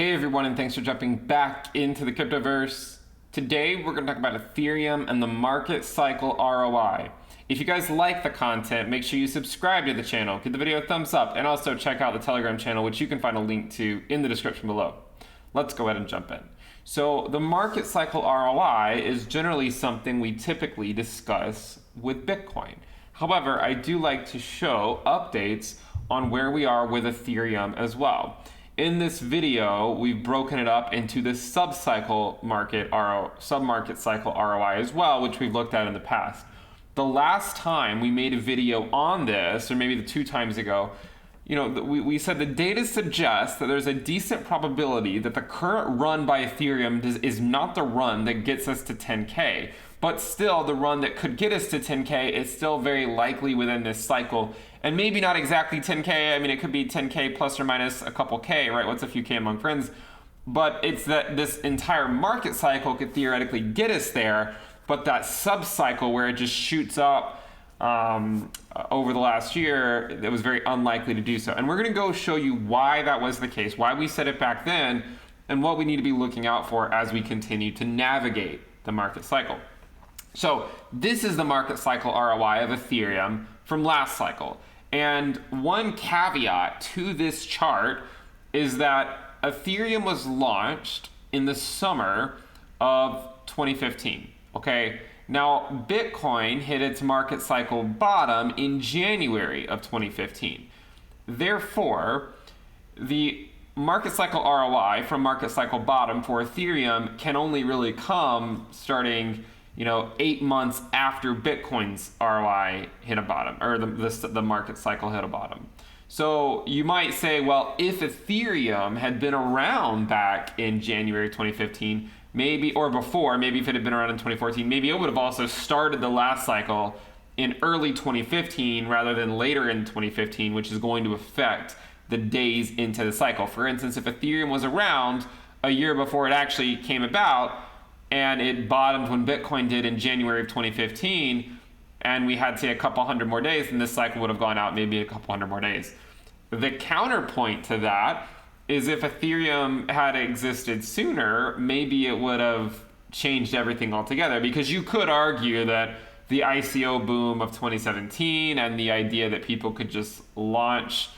Hey everyone, and thanks for jumping back into the cryptoverse. Today we're going to talk about Ethereum and the market cycle ROI. If you guys like the content, make sure you subscribe to the channel, give the video a thumbs up, and also check out the Telegram channel, which you can find a link to in the description below. Let's go ahead and jump in. So the market cycle ROI is generally something we typically discuss with Bitcoin. However, I do like to show updates on where we are with Ethereum as well. In this video, we've broken it up into the sub-market cycle ROI as well, which we've looked at in the past. The last time we made a video on this, or maybe the 2 times ago, we said the data suggests that there's a decent probability that the current run by Ethereum is not the run that gets us to 10K, but still the run that could get us to 10K is still very likely within this cycle. And maybe not exactly 10K, I mean, it could be 10K plus or minus a couple K, right? What's a few K among friends? But it's that this entire market cycle could theoretically get us there, but that sub-cycle where it just shoots up over the last year, it was very unlikely to do so. And we're gonna go show you why that was the case, why we said it back then, and what we need to be looking out for as we continue to navigate the market cycle. So this is the market cycle ROI of Ethereum from last cycle. And one caveat to this chart is that Ethereum was launched in the summer of 2015, okay? Now, Bitcoin hit its market cycle bottom in January of 2015. Therefore, the market cycle ROI from market cycle bottom for Ethereum can only really come starting 8 months after Bitcoin's ROI hit a bottom, or the market cycle hit a bottom. So you might say, well, if Ethereum had been around back in January 2015, maybe, or before, maybe if it had been around in 2014, maybe it would have also started the last cycle in early 2015 rather than later in 2015, which is going to affect the days into the cycle. For instance, if Ethereum was around a year before it actually came about, and it bottomed when Bitcoin did in January of 2015, and we had, say, a couple hundred more days, and this cycle would have gone out maybe a couple hundred more days. The counterpoint to that is if Ethereum had existed sooner, maybe it would have changed everything altogether, because you could argue that the ICO boom of 2017 and the idea that people could just launch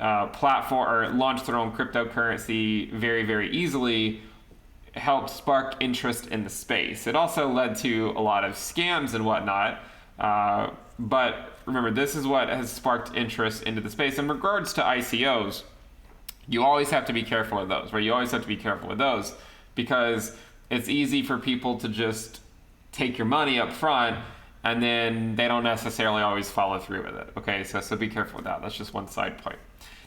launch their own cryptocurrency very, very easily helped spark interest in the space. It also led to a lot of scams and whatnot, but remember, this is what has sparked interest into the space. In regards to ICOs, you always have to be careful with those, right? You always have to be careful with those because it's easy for people to just take your money up front and then they don't necessarily always follow through with it, okay? So be careful with that. That's just one side point.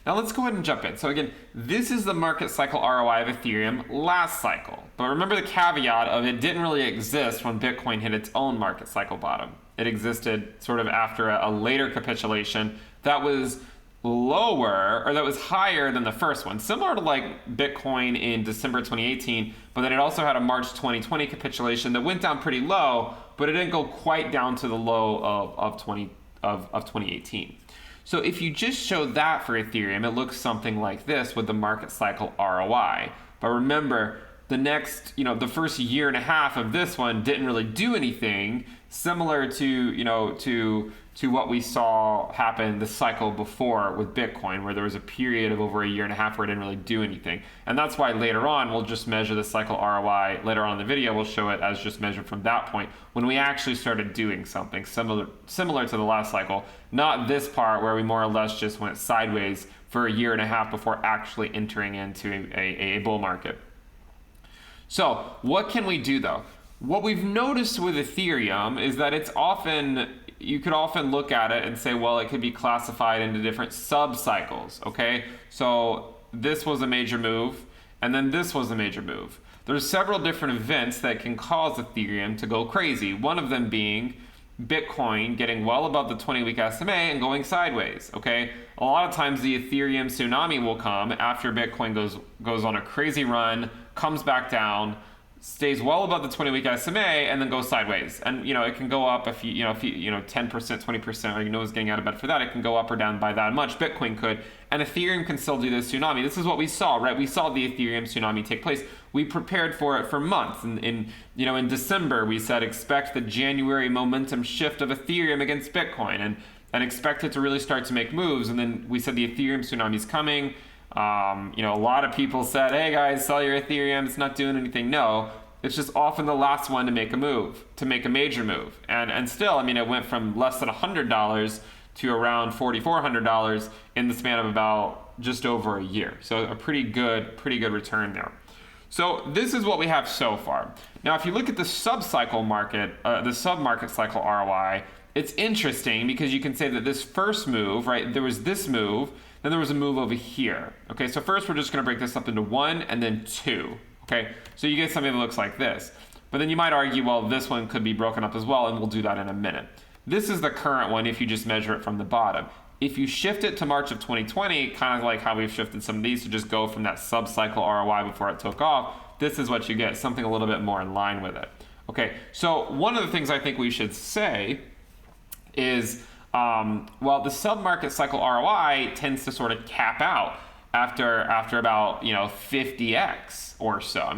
Now let's go ahead and jump in. So again, this is the market cycle ROI of Ethereum last cycle. But remember the caveat of it didn't really exist when Bitcoin hit its own market cycle bottom. It existed sort of after a later capitulation that was lower, or that was higher than the first one. Similar to like Bitcoin in December 2018, but then it also had a March 2020 capitulation that went down pretty low, but it didn't go quite down to the low of 2018. So if you just show that for Ethereum, it looks something like this with the market cycle ROI. But remember, the first year and a half of this one didn't really do anything, similar to what we saw happen the cycle before with Bitcoin, where there was a period of over a year and a half where it didn't really do anything. And that's why later on we'll just measure the cycle ROI. Later on in the video we'll show it as just measured from that point when we actually started doing something similar to the last cycle, not this part where we more or less just went sideways for a year and a half before actually entering into a bull market. So what can we do though? What we've noticed with Ethereum is that you could often look at it and say, well, it could be classified into different sub-cycles, okay? So this was a major move, and then this was a major move. There's several different events that can cause Ethereum to go crazy. One of them being Bitcoin getting well above the 20-week SMA and going sideways, okay? A lot of times the Ethereum tsunami will come after Bitcoin goes on a crazy run, comes back down, stays well above the 20-week SMA, and then goes sideways. And it can go up if you 10%, 20%, or is getting out of bed for that. It can go up or down by that much. Bitcoin could, and Ethereum can still do this tsunami. This is what we saw, right? We saw the Ethereum tsunami take place. We prepared for it for months. And in December, we said expect the January momentum shift of Ethereum against Bitcoin, and expect it to really start to make moves. And then we said the Ethereum tsunami is coming. A lot of people said, hey guys, sell your Ethereum, it's not doing anything. No, it's just often the last one to make a move, to make a major move. And still, it went from less than $100 to around $4,400 in the span of about just over a year. So a pretty good return there. So this is what we have so far. Now, if you look at the sub-cycle market, the sub-market cycle ROI, it's interesting because you can say that this first move, right, there was this move, then there was a move over here. Okay, so first we're just going to break this up into 1 and then 2. Okay, so you get something that looks like this. But then you might argue, well, this one could be broken up as well, and we'll do that in a minute. This is the current one if you just measure it from the bottom. If you shift it to March of 2020, kind of like how we've shifted some of these to just go from that sub-cycle ROI before it took off, this is what you get, something a little bit more in line with it. Okay, so one of the things I think we should say is, the sub-market cycle ROI tends to sort of cap out after about 50x or so.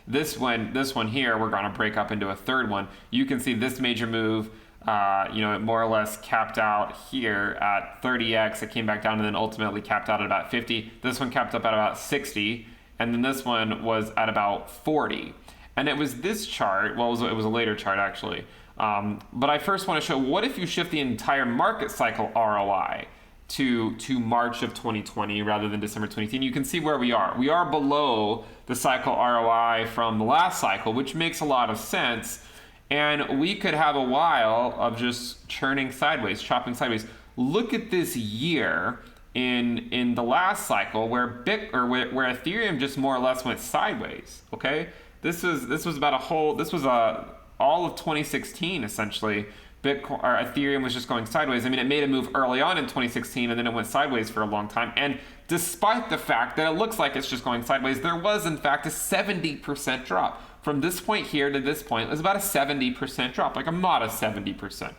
This one here we're going to break up into a third one. You can see this major move, it more or less capped out here at 30x. It came back down and then ultimately capped out at about 50. This one capped up at about 60, and then this one was at about 40. And it was this chart. Well, it was a later chart actually. But I first want to show, what if you shift the entire market cycle ROI to March of 2020 rather than December 2018? You can see where we are. We are below the cycle ROI from the last cycle, which makes a lot of sense. And we could have a while of just churning sideways, chopping sideways. Look at this year in the last cycle where where Ethereum just more or less went sideways. Okay, this was about all of 2016 essentially. Bitcoin or Ethereum was just going sideways. It made a move early on in 2016 and then it went sideways for a long time. And despite the fact that it looks like it's just going sideways, there was in fact a 70% drop. From this point here to this point, it was about a 70% drop, like a modest 70%.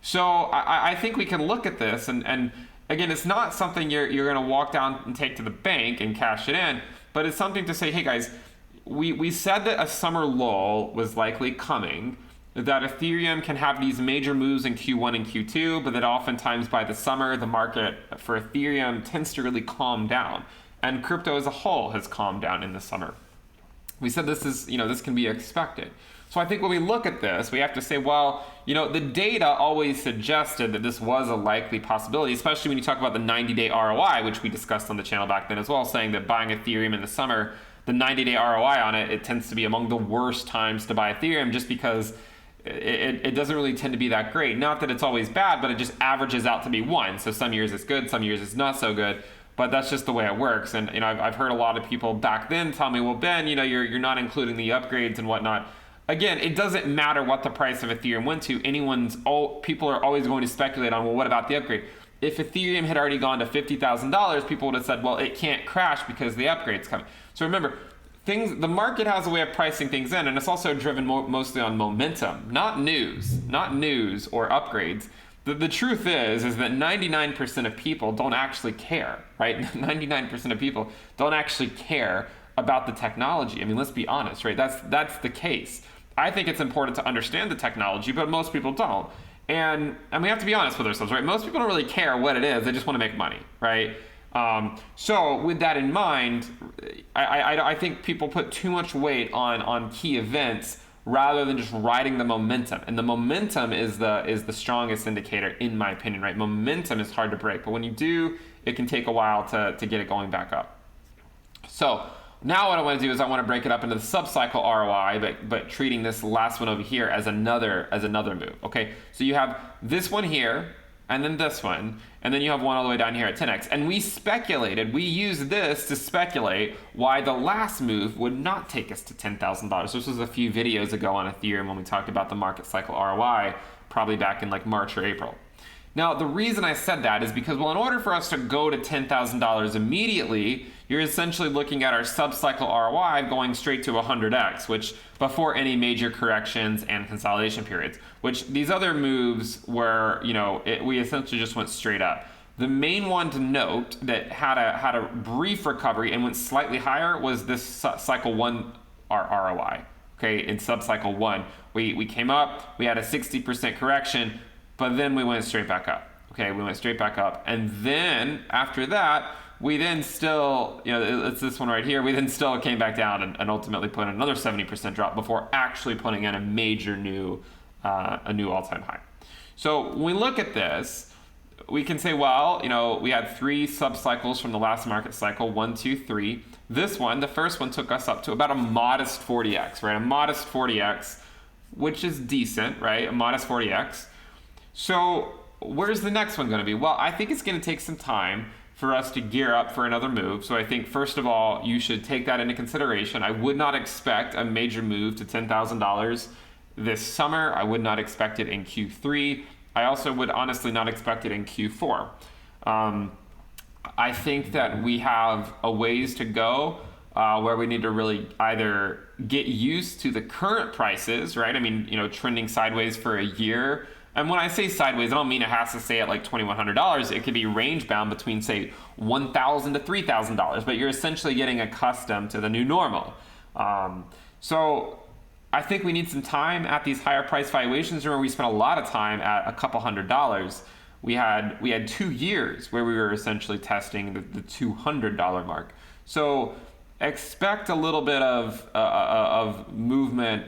So I think we can look at this and again, it's not something you're going to walk down and take to the bank and cash it in, but it's something to say, hey guys, we said that a summer lull was likely coming, that Ethereum can have these major moves in Q1 and Q2, but that oftentimes by the summer, the market for Ethereum tends to really calm down. And crypto as a whole has calmed down in the summer. We said this can be expected. So I think when we look at this, we have to say, well, the data always suggested that this was a likely possibility, especially when you talk about the 90-day ROI, which we discussed on the channel back then as well, saying that buying Ethereum in the summer, the 90-day ROI on it tends to be among the worst times to buy Ethereum just because it doesn't really tend to be that great. Not that it's always bad, but it just averages out to be 1. So some years it's good, some years it's not so good. But that's just the way it works. And I've heard a lot of people back then tell me, well, Ben, you're not including the upgrades and whatnot. Again, it doesn't matter what the price of Ethereum went to. People are always going to speculate on, well, what about the upgrade? If Ethereum had already gone to $50,000, people would have said, well, it can't crash because the upgrade's coming. So remember, the market has a way of pricing things in, and it's also driven mostly on momentum, not news or upgrades. The truth is that 99% of people don't actually care, right? 99% of people don't actually care about the technology. Let's be honest, right? That's the case. I think it's important to understand the technology, but most people don't. And we have to be honest with ourselves, right? Most people don't really care what it is. They just want to make money, right? So with that in mind, I think people put too much weight on key events rather than just riding the momentum. And the momentum is the strongest indicator, in my opinion, right? Momentum is hard to break, but when you do, it can take a while to get it going back up. So now what I want to do is I want to break it up into the sub-cycle ROI, but treating this last one over here as another move. Okay, so you have this one here, and then this one, and then you have one all the way down here at 10x. And we used this to speculate why the last move would not take us to $10,000. This was a few videos ago on Ethereum when we talked about the market cycle ROI, probably back in like March or April. Now, the reason I said that is because, well, in order for us to go to $10,000 immediately, you're essentially looking at our sub-cycle ROI going straight to 100x, which before any major corrections and consolidation periods, which these other moves were, we essentially just went straight up. The main one to note that had a brief recovery and went slightly higher was this cycle 1 ROI. Okay, in sub-cycle 1, we came up, we had a 60% correction, but then we went straight back up. Okay, we went straight back up. And then after that, we then still, it's this one right here, we then still came back down and ultimately put in another 70% drop before actually putting in a major new all-time high. So when we look at this, we can say, well, we had 3 sub-cycles from the last market cycle, 1, 2, 3. This one, the first one, took us up to about a modest 40x, right? A modest 40x, which is decent, right? A modest 40x. So where's the next one going to be? Well, I think it's going to take some time for us to gear up for another move. So I think, first of all, you should take that into consideration. I would not expect a major move to $10,000 this summer. I would not expect it in Q3. I also would honestly not expect it in Q4. I think that we have a ways to go where we need to really either get used to the current prices, right? I mean, trending sideways for a year. And when I say sideways, I don't mean it has to stay at like $2,100. It could be range bound between, say, $1,000 to $3,000, but you're essentially getting accustomed to the new normal. So I think we need some time at these higher price valuations. Remember, we spent a lot of time at a couple $100s. We had 2 years where we were essentially testing the $200 mark. So expect a little bit of movement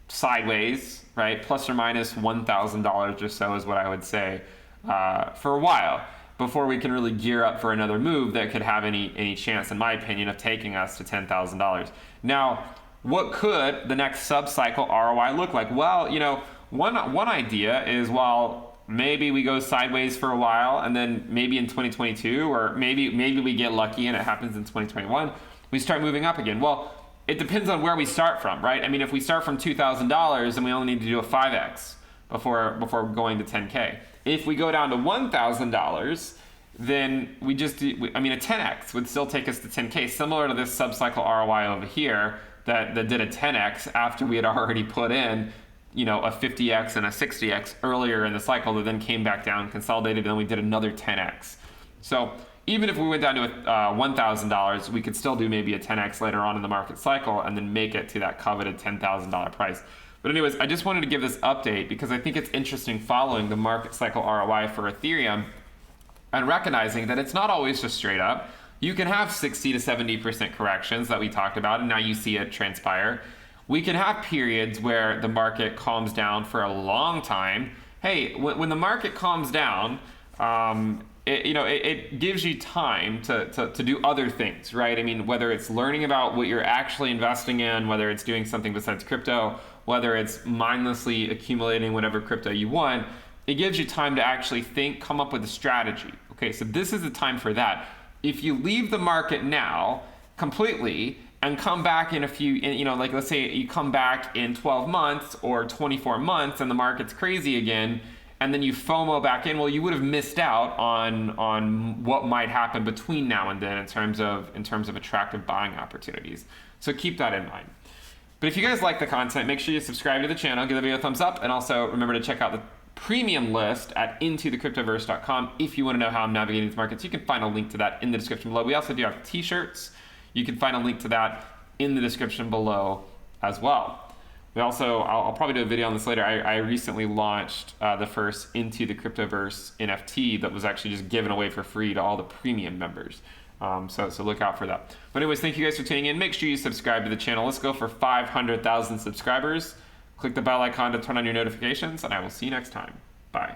sideways, right? Plus or minus $1,000 or so is what I would say for a while before we can really gear up for another move that could have any chance, in my opinion, of taking us to $10,000. Now, what could the next sub-cycle ROI look like? Well, one idea is, while maybe we go sideways for a while and then maybe in 2022, or maybe we get lucky and it happens in 2021, we start moving up again. Well, it depends on where we start from, right? I mean, if we start from $2,000, then we only need to do a 5x before going to 10K. If we go down to $1,000, then a 10x would still take us to 10K, similar to this sub-cycle ROI over here that did a 10x after we had already put in, a 50x and a 60x earlier in the cycle, that then came back down, consolidated, and then we did another 10x. So even if we went down to $1,000, we could still do maybe a 10x later on in the market cycle and then make it to that coveted $10,000 price. But anyways, I just wanted to give this update because I think it's interesting following the market cycle ROI for Ethereum and recognizing that it's not always just straight up. You can have 60 to 70% corrections that we talked about, and now you see it transpire. We can have periods where the market calms down for a long time. Hey, when the market calms down, it gives you time to do other things, right? I mean, whether it's learning about what you're actually investing in, whether it's doing something besides crypto, whether it's mindlessly accumulating whatever crypto you want, it gives you time to actually think, come up with a strategy. Okay, so this is the time for that. If you leave the market now completely and come back in a few, like let's say you come back in 12 months or 24 months and the market's crazy again, and then you FOMO back in, well, you would have missed out on what might happen between now and then in terms of attractive buying opportunities. So keep that in mind. But if you guys like the content, make sure you subscribe to the channel, give the video a thumbs up, and also remember to check out the premium list at intothecryptoverse.com if you want to know how I'm navigating these markets. You can find a link to that in the description below. We also do have t-shirts. You can find a link to that in the description below as well. We also, I'll probably do a video on this later. I recently launched the first Into the Cryptoverse NFT that was actually just given away for free to all the premium members. So look out for that. But anyways, thank you guys for tuning in. Make sure you subscribe to the channel. Let's go for 500,000 subscribers. Click the bell icon to turn on your notifications, and I will see you next time. Bye.